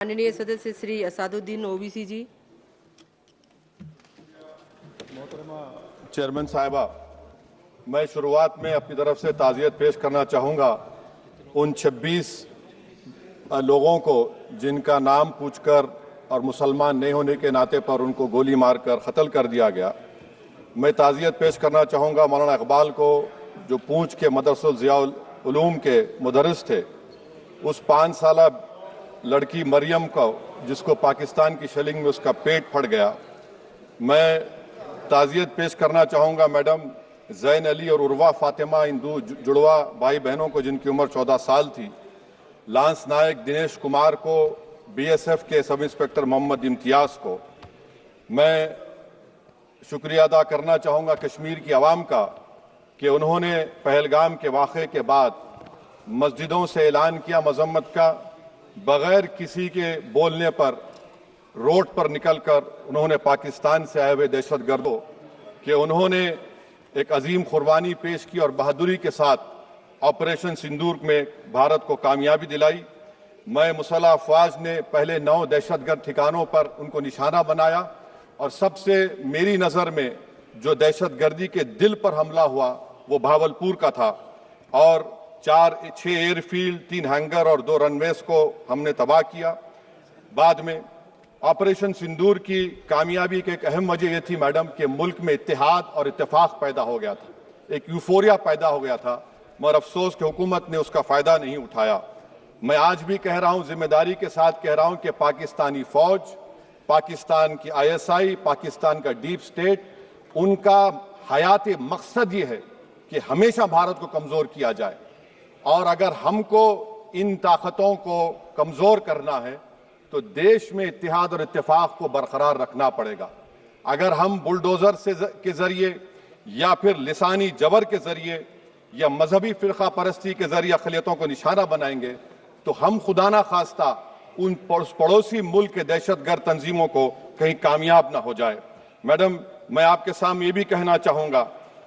माननीय सदस्य श्री असादुद्दीन ओवैसी जी। चेयरमैन साहिबा, मैं शुरुआत में अपनी तरफ से ताज़ियत पेश करना चाहूँगा उन 26 लोगों को जिनका नाम पूछकर और मुसलमान नहीं होने के नाते पर उनको गोली मारकर कत्ल कर दिया गया। मैं ताज़ियत पेश करना चाहूँगा मौलाना इकबाल को, जो पूंछ के मदरसुल ज़ियाउल उलूम के मुदर्रिस थे। उस 5 साला लड़की मरियम को, जिसको पाकिस्तान की शेलिंग में उसका पेट फट गया। मैं ताज़ियत पेश करना चाहूँगा मैडम जैन अली और उर्वा फातिमा, इन दो जुड़वा भाई बहनों को जिनकी उम्र 14 साल थी। लांस नायक दिनेश कुमार को, बीएसएफ के सब इंस्पेक्टर मोहम्मद इम्तियाज़ को। मैं शुक्रिया अदा करना चाहूँगा कश्मीर की आवाम का कि उन्होंने पहलगाम के वाक़े के बाद मस्जिदों से ऐलान किया मजम्मत का, बगैर किसी के बोलने पर रोड पर निकलकर उन्होंने पाकिस्तान से आए हुए दहशतगर्दों कि उन्होंने एक अजीम कुर्बानी पेश की और बहादुरी के साथ ऑपरेशन सिंदूर में भारत को कामयाबी दिलाई। मैं मुसल्लह अफवाज ने पहले 9 दहशतगर्द ठिकानों पर उनको निशाना बनाया और सबसे मेरी नज़र में जो दहशतगर्दी के दिल पर हमला हुआ वो भावलपुर का था और 6 एयरफील्ड, 3 हैंगर और 2 रनवेज को हमने तबाह किया। बाद में ऑपरेशन सिंदूर की कामयाबी की एक अहम वजह यह थी मैडम कि मुल्क में इत्तेहाद और इत्तेफाक पैदा हो गया था, एक यूफोरिया पैदा हो गया था, मगर अफसोस कि हुकूमत ने उसका फ़ायदा नहीं उठाया। मैं आज भी कह रहा हूं, जिम्मेदारी के साथ कह रहा हूं कि पाकिस्तानी फ़ौज, पाकिस्तान की ISI, पाकिस्तान का डीप स्टेट, उनका हयाती मकसद ये है कि हमेशा भारत को कमज़ोर किया जाए और अगर हमको इन ताकतों को कमज़ोर करना है तो देश में इत्तेहाद और इत्तेफाक को बरकरार रखना पड़ेगा। अगर हम बुलडोज़र के ज़रिए या फिर लिसानी जबर के ज़रिए या मजहबी फ़िरका परस्ती के ज़रिए अक़लियतों को निशाना बनाएंगे तो हम खुदा ना खास्ता उन पड़ोसी मुल्क के दहशतगर्द तंजीमों को कहीं कामयाब ना हो जाए। मैडम, मैं आपके सामने ये भी कहना चाहूँगा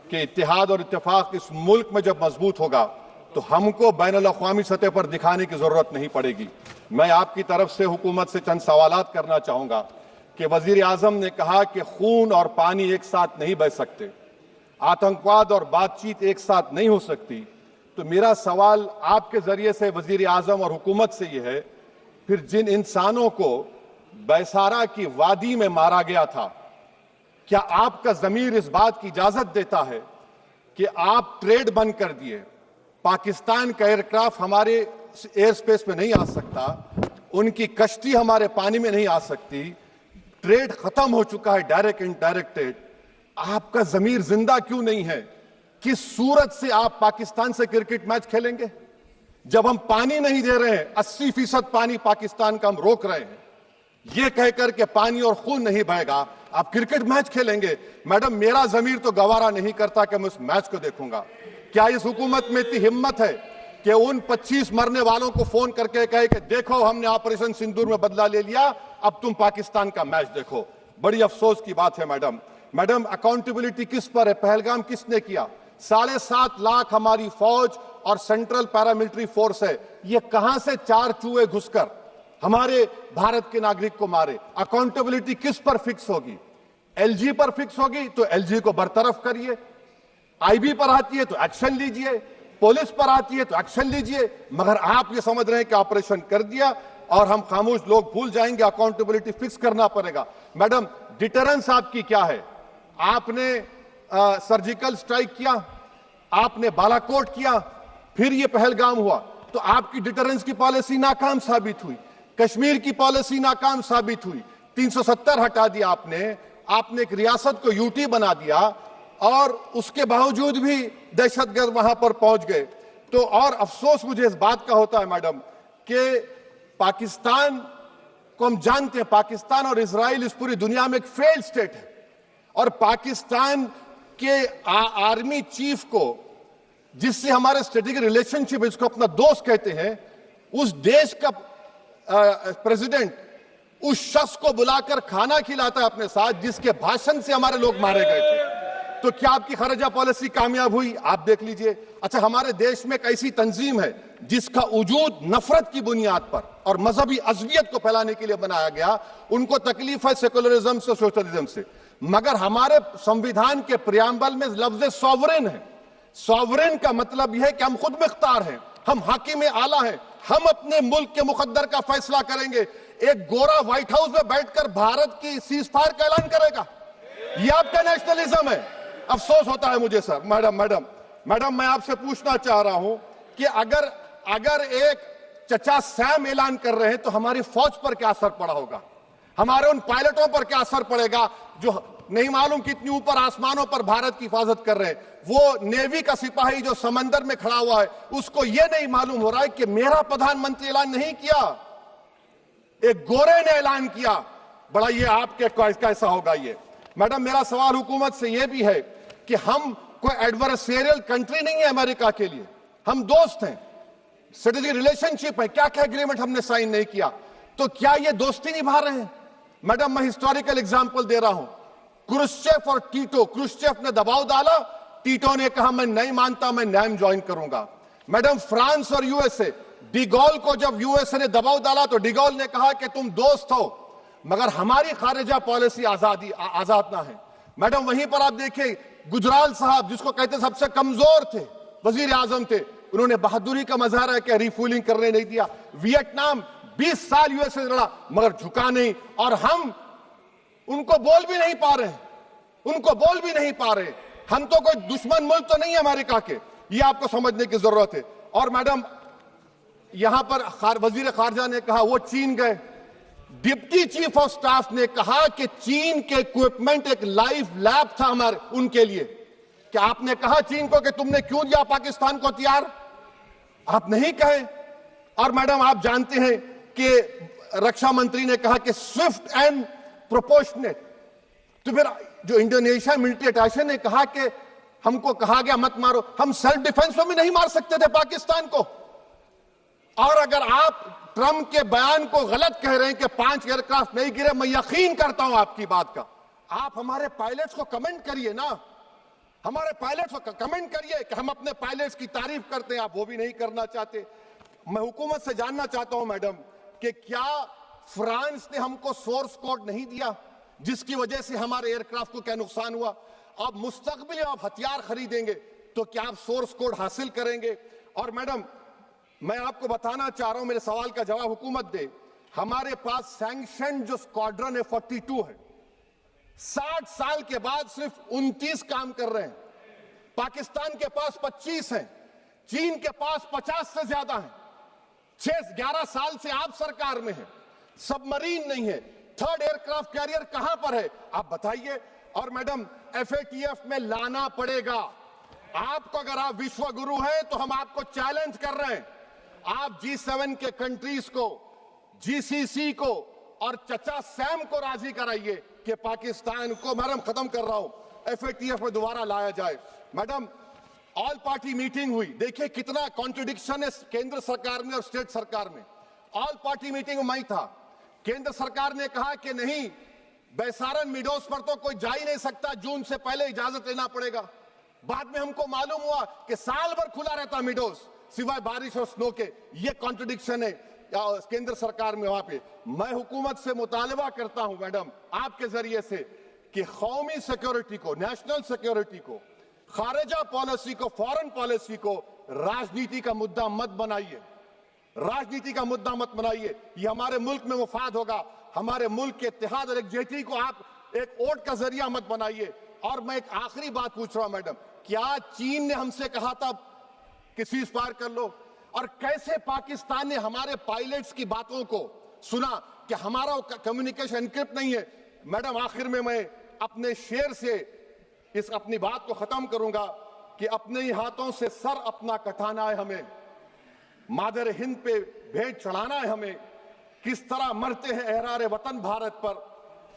कि इत्तेहाद और इत्तेफाक इस मुल्क में जब मजबूत होगा तो हमको बैनुल अक़वामी सतह पर दिखाने की ज़रूरत नहीं पड़ेगी। मैं आपकी तरफ से हुकूमत से चंद सवालात करना चाहूँगा कि वज़ीर आज़म ने कहा कि खून और पानी एक साथ नहीं बह सकते, आतंकवाद और बातचीत एक साथ नहीं हो सकती। तो मेरा सवाल आपके ज़रिए से वज़ीर आज़म और हुकूमत से ये है, फिर जिन इंसानों को बैसारा की वादी में मारा गया था, क्या आपका ज़मीर इस बात की इजाज़त देता है कि आप ट्रेड बंद कर दिए, पाकिस्तान का एयरक्राफ्ट हमारे एयर स्पेस में नहीं आ सकता, उनकी कश्ती हमारे पानी में नहीं आ सकती, ट्रेड खत्म हो चुका है डायरेक्ट इनडायरेक्टेड, आपका जमीर जिंदा क्यों नहीं है? किस सूरत से आप पाकिस्तान से क्रिकेट मैच खेलेंगे जब हम पानी नहीं दे रहे हैं? 80% पानी पाकिस्तान का हम रोक रहे हैं, यह कहकर के पानी और खून नहीं बहेगा, आप क्रिकेट मैच खेलेंगे? मैडम, मेरा जमीर तो गवारा नहीं करता कि मैं उस मैच को देखूंगा। क्या इस हुकूमत में इतनी हिम्मत है कि उन 25 मरने वालों को फोन करके कहे कि देखो हमने ऑपरेशन सिंदूर में बदला ले लिया, अब तुम पाकिस्तान का मैच देखो? बड़ी अफसोस की बात है मैडम, अकाउंटेबिलिटी किस पर है? पहलगाम किसने किया? 7.5 लाख हमारी फौज और सेंट्रल पैरामिलिट्री फोर्स है, ये कहां से 4 चूहे घुसकर हमारे भारत के नागरिक को मारे? अकाउंटेबिलिटी किस पर फिक्स होगी? LG पर फिक्स होगी तो LG को बरतरफ करिए, IB पर आती है तो एक्शन लीजिए, पुलिस पर आती है तो एक्शन लीजिए, मगर आप ये समझ रहे हैं कि ऑपरेशन कर दिया और हम खामोश लोग भूल जाएंगे, अकाउंटेबिलिटी फिक्स करना पड़ेगा। मैडम, डिटरेंस आपकी क्या है? आपने सर्जिकल स्ट्राइक किया, आपने बालाकोट किया, फिर ये पहलगाम हुआ, तो आपकी डिटरेंस की पॉलिसी नाकाम साबित हुई, कश्मीर की पॉलिसी नाकाम साबित हुई, 370 हटा दिया आपने एक रियासत को UT बना दिया और उसके बावजूद भी दहशतगर्द वहां पर पहुंच गए। तो और अफसोस मुझे इस बात का होता है मैडम कि पाकिस्तान को हम जानते हैं, पाकिस्तान और इजराइल इस पूरी दुनिया में एक फेल्ड स्टेट है और पाकिस्तान के आर्मी चीफ को, जिससे हमारे स्ट्रेटेजिक रिलेशनशिप है, इसको अपना दोस्त कहते हैं, उस देश का प्रेसिडेंट उस शख्स को बुलाकर खाना खिलाता है अपने साथ जिसके भाषण से हमारे लोग मारे गए थे। तो क्या आपकी खारजा पॉलिसी कामयाब हुई? आप देख लीजिए। अच्छा, हमारे देश में एक ऐसी तंजीम है जिसका वजूद नफरत की बुनियाद पर और मजहबी अज़बियत को फैलाने के लिए बनाया गया। उनको तकलीफ है सेकुलरिज्म से, सोशलिज्म से, मगर हमारे संविधान के प्रियम्बल में लफ्ज सॉवरेन है। सॉवरेन का मतलब यह है कि हम खुद मुख्तार हैं, हम हाकिम आला हैं, हम अपने मुल्क के मुकद्दर का फैसला करेंगे। एक गोरा व्हाइट हाउस में बैठकर भारत की सीज फायर का ऐलान करेगा? यह आपका नेशनलिज्म है? अफसोस होता है मुझे सर। मैडम मैं आपसे पूछना चाह रहा हूं कि अगर एक चचा सैम ऐलान कर रहे हैं तो हमारी फौज पर क्या असर पड़ा होगा? हमारे उन पायलटों पर क्या असर पड़ेगा जो नहीं मालूम कितनी ऊपर आसमानों पर भारत की हिफाजत कर रहे हैं? वो नेवी का सिपाही जो समंदर में खड़ा हुआ है, उसको यह नहीं मालूम हो रहा है कि मेरा प्रधानमंत्री ऐलान नहीं किया, एक गोरे ने ऐलान किया। बड़ा ये आपके कैसा होगा ये? मैडम, मेरा सवाल हुकूमत से यह भी है कि हम कोई एडवर्सेरियल कंट्री नहीं है अमेरिका के लिए, हम दोस्त हैं, स्ट्रेटेजिक रिलेशनशिप है। क्या क्या एग्रीमेंट हमने साइन नहीं किया, तो क्या ये दोस्ती निभा रहे हैं? मैडम, मैं हिस्टोरिकल एग्जांपल दे रहा हूं। क्रुश्चेव और टीटो, क्रुश्चेव ने दबाव डाला, टीटो ने कहा मैं नहीं मानता, मैं नैम ज्वाइन करूंगा। मैडम, फ्रांस और यूएसए, डिगोल को जब यूएसए ने दबाव डाला तो डिगोल ने कहा कि तुम दोस्त हो मगर हमारी खारिजा पॉलिसी आजाद ना है। मैडम, वहीं पर आप देखिए गुजराल साहब, जिसको कहते सबसे कमजोर थे, वजीर आजम थे, उन्होंने बहादुरी का मजारा कि रिफूलिंग करने नहीं दिया। वियतनाम 20 साल यूएसए लड़ा मगर झुका नहीं, और हम उनको बोल भी नहीं पा रहे, हम तो कोई दुश्मन मुल्क तो नहीं है अमेरिका के, ये आपको समझने की जरूरत है। और मैडम, यहां पर वजीर खारजा ने कहा वो चीन गए, डिप्टी चीफ ऑफ स्टाफ ने कहा कि चीन के इक्विपमेंट एक लाइव लैब था हमारे उनके लिए। क्या आपने कहा चीन को कि तुमने क्यों दिया पाकिस्तान को हथियार? आप नहीं कहे। और मैडम, आप जानते हैं कि रक्षा मंत्री ने कहा कि स्विफ्ट एंड प्रोपोर्शनेट, तो फिर जो इंडोनेशिया मिलिट्री अटैचे ने कहा कि हमको कहा गया मत मारो, हम सेल्फ डिफेंस में भी नहीं मार सकते थे पाकिस्तान को। और अगर आप ट्रंप के बयान को गलत कह रहे हैं कि 5 एयरक्राफ्ट नहीं गिरे, मैं यकीन करता हूं आपकी बात का। आप हमारे पायलट्स को कमेंट करिए ना, हमारे पायलट्स को कमेंट करिए कि हम अपने पायलट्स की तारीफ करते हैं, आप वो भी नहीं करना चाहते। मैं हुकूमत से जानना चाहता हूं मैडम कि क्या फ्रांस ने हमको सोर्स कोड नहीं दिया जिसकी वजह से हमारे एयरक्राफ्ट को क्या नुकसान हुआ? अब मुस्तकबिल में आप हथियार खरीदेंगे तो क्या आप सोर्स कोड हासिल करेंगे? और मैडम, मैं आपको बताना चाह रहा हूं, मेरे सवाल का जवाब हुकूमत दे। हमारे पास सैंक्शन जो स्क्वाड्रन है 42 है, 60 साल के बाद सिर्फ 29 काम कर रहे हैं। पाकिस्तान के पास 25 हैं, चीन के पास 50 से ज्यादा हैं। 11 साल से आप सरकार में हैं, सबमरीन नहीं है, थर्ड एयरक्राफ्ट कैरियर कहां पर है आप बताइए। और मैडम, FATF में लाना पड़ेगा आपको। अगर आप विश्व गुरु हैं तो हम आपको चैलेंज कर रहे हैं, आप G7 के कंट्रीज को, GCC को और चचा सैम को राजी कराइए कि पाकिस्तान को, मैडम खत्म कर रहा हूं, FATF में दोबारा लाया जाए। मैडम, ऑल पार्टी मीटिंग हुई, देखिए कितना कॉन्ट्रडिक्शन है केंद्र सरकार में और स्टेट सरकार में। ऑल पार्टी मीटिंग में मैं था, केंद्र सरकार ने कहा कि नहीं, बैसारन मिडोस पर तो कोई जा ही नहीं सकता, जून से पहले इजाजत लेना पड़ेगा। बाद में हमको मालूम हुआ कि साल भर खुला रहता मिडोस सिवाय बारिश और स्नो के। ये कॉन्ट्रडिक्शन है केंद्र सरकार में। वहां पे मैं हुकूमत से मुतालबा करता हूं मैडम आपके जरिए से कि कौमी सिक्योरिटी को, नेशनल सिक्योरिटी को, खारिजा पॉलिसी को, फॉरेन पॉलिसी को राजनीति का मुद्दा मत बनाइए, राजनीति का मुद्दा मत बनाइए। ये हमारे मुल्क में मुफाद होगा, हमारे मुल्क के इत्तेहाद और एकजुटती को आप एक वोट का जरिया मत बनाइए। और मैं एक आखिरी बात पूछ रहा हूं मैडम, क्या चीन ने हमसे कहा था कि सीज फायर कर लो? और कैसे पाकिस्तान ने हमारे पायलट्स की बातों को सुना कि हमारा कम्युनिकेशन एनक्रिप्ट नहीं है? मैडम, आखिर में मैं अपने शेर से इस अपनी बात को खत्म करूंगा कि अपने ही हाथों से सर अपना कटाना है हमें, मादर हिंद पे भेंट चढ़ाना है हमें। किस तरह मरते हैं एहरारे वतन भारत पर,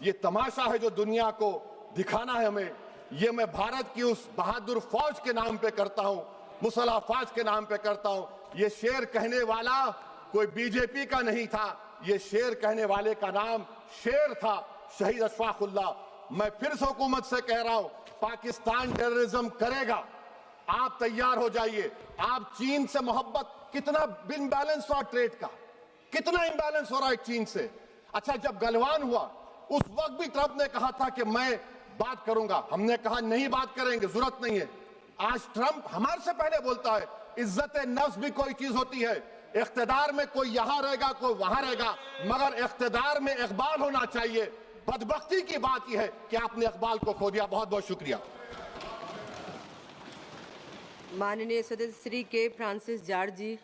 ये तमाशा है जो दुनिया को दिखाना है हमें। ये मैं भारत की उस बहादुर फौज के नाम पे करता हूं, मुसल्ह फौज के नाम पे करता हूं। ये शेर कहने वाला कोई बीजेपी का नहीं था, ये शेर कहने वाले का नाम शेर था, शहीद अशफाकुल्लाह। मैं फिर से हुकूमत से कह रहा हूं, पाकिस्तान टेररिज्म करेगा, आप तैयार हो जाइए। आप चीन से मोहब्बत, कितना इम्बैलेंस हुआ ट्रेड का, कितना इम्बैलेंस हो रहा है चीन से। अच्छा, जब गलवान हुआ उस वक्त भी ट्रंप ने कहा था कि मैं बात करूंगा, हमने कहा नहीं बात करेंगे, जरूरत नहीं है। आज ट्रंप हमारे से पहले बोलता है। इज्जत नफ्स भी कोई चीज होती है, इख्तिदार में कोई यहां रहेगा कोई वहां रहेगा, मगर इख्तिदार में इकबाल होना चाहिए। बदबख्ती की बात यह है कि आपने इकबाल को खो दिया। बहुत बहुत शुक्रिया। माननीय सदस्य श्री के फ्रांसिस जॉर्ज जी।